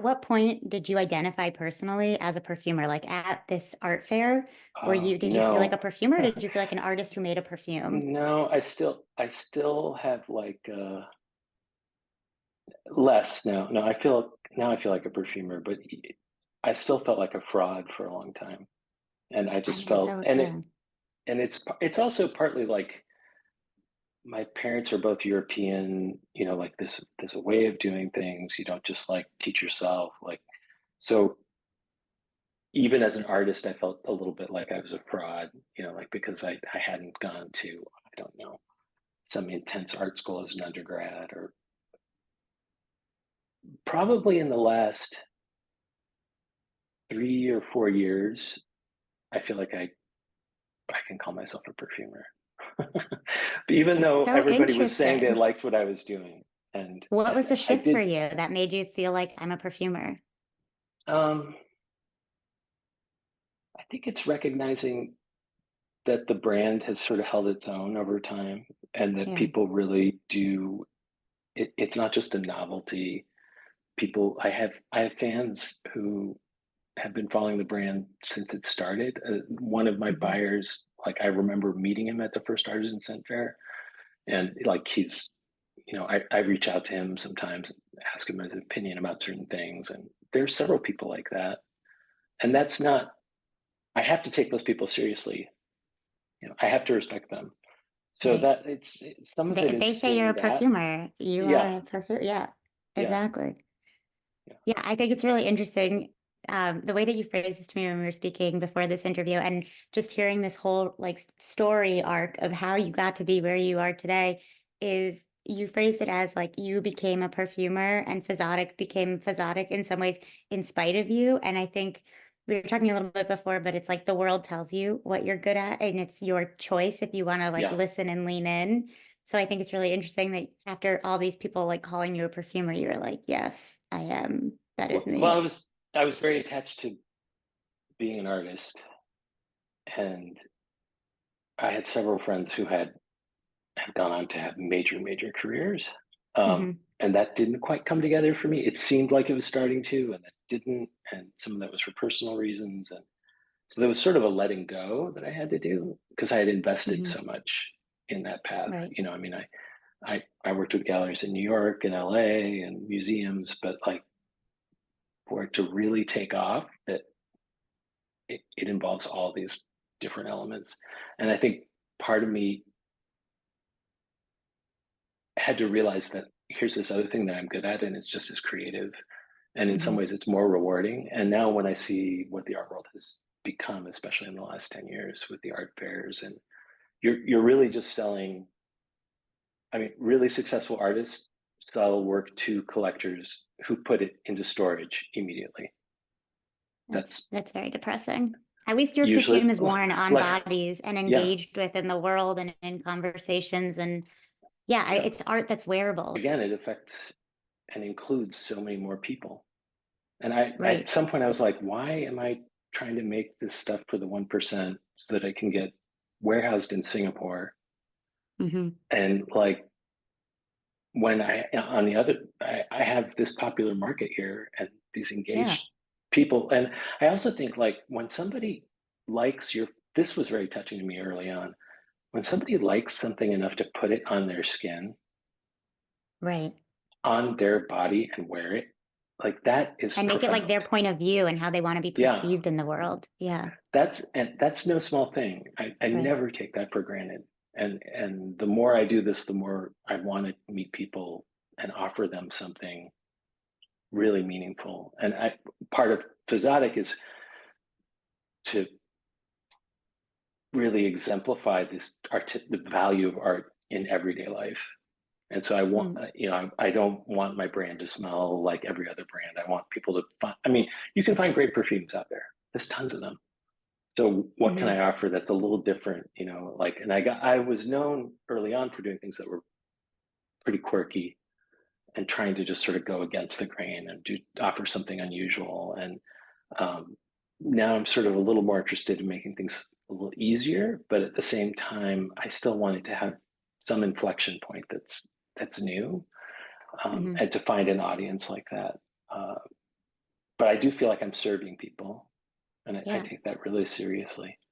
what point did you identify personally as a perfumer? Like at this art fair, did you feel like a No. perfumer or did you feel like an artist who made a perfume? No, I still have like less now. No, I feel like a perfumer, but I still felt like a fraud for a long time. And I I just mean, felt so and yeah. it and it's also partly like my parents are both European, like there's a way of doing things. You don't just like teach yourself. Like so even as an artist, I felt a little bit like I was a fraud, like because I hadn't gone to, I don't know, some intense art school as an undergrad, or probably in the last 3 or 4 years, I feel like I can call myself a perfumer. Even That's though so everybody was saying they interesting. liked what I was doing. And What I, was the I shift for did, you that made you feel like I'm a perfumer? um, I think it's recognizing that the brand has sort of held its own over time and that Yeah. people really do. It's not just a novelty. I have fans who have been following the brand since it started. One of my Hmm. buyers, like I remember meeting him at the first Artisan Scent Fair, and like I reach out to him sometimes, ask him his opinion about certain things, and there's several people like that, and that's not. I have to take those people seriously. I have to respect them. So Right. that some of it If they is say you're seeing a that. perfumer, you are Yeah, a perfumer. Yeah, yeah, exactly. yeah, Yeah, I think it's really interesting, the way that you phrased this to me when we were speaking before this interview, and just hearing this whole like story arc of how you got to be where you are today is you phrased it as like you became a perfumer and Fazzotic became Fazzotic in some ways in spite of you. And I think we were talking a little bit before, but it's like the world tells you what you're good at, and it's your choice if you want to like yeah. listen and lean in. So I think it's really interesting that after all these people like calling you a perfumer, you were like, yes, I am. That is Well, me. I was very attached to being an artist, and I had several friends who had gone on to have major, major careers. Hmm. And that didn't quite come together for me. It seemed like it was starting to, and it didn't. And some of that was for personal reasons. And so there was sort of a letting go that I had to do because I had invested Hmm. so much in that path. Right. I mean, I worked with galleries in New York and LA and museums, but like for it to really take off, it involves all these different elements. And I think part of me had to realize that here's this other thing that I'm good at, and it's just as creative. And in some Hmm. ways, it's more rewarding. And now, when I see what the art world has become, especially in the last 10 years with the art fairs, and you're really just selling. I mean, really successful artists sell work to collectors who put it into storage immediately. That's That's very depressing. At least your usually perfume is worn on like, bodies and yeah, engaged with in the world and in conversations. And yeah, yeah. it's art that's wearable. Again, it affects and includes so many more people. And at Right. some point, I was like, why am I trying to make this stuff for the 1% so that I can get warehoused in Singapore? Hmm. And like, when on the other, I have this popular market here and these Yeah. engaged people. And I also think like when somebody likes this was very touching to me early on. When somebody likes something enough to put it on their skin, Right. on their body and wear it, like that is And make it like profound. their point of view and how they want to be Yeah. perceived in the world. Yeah. That's no small thing. I Right. never take that for granted. And the more I do this, the more I want to meet people and offer them something really meaningful. And part of Physotic is to really exemplify the value of art in everyday life. And so I want, Mm. I don't want my brand to smell like every other brand. I want people to find, I mean, you can find great perfumes out there. There's tons of them. So what can I Hmm. offer that's a little different, like, and I was known early on for doing things that were pretty quirky and trying to just sort of go against the grain and offer something unusual. And um, now I'm sort of a little more interested in making things a little easier, but at the same time, I still wanted to have some inflection point that's new, Hmm. and to find an audience like that. Uh, but I do feel like I'm serving people, and I Yeah. take that really seriously.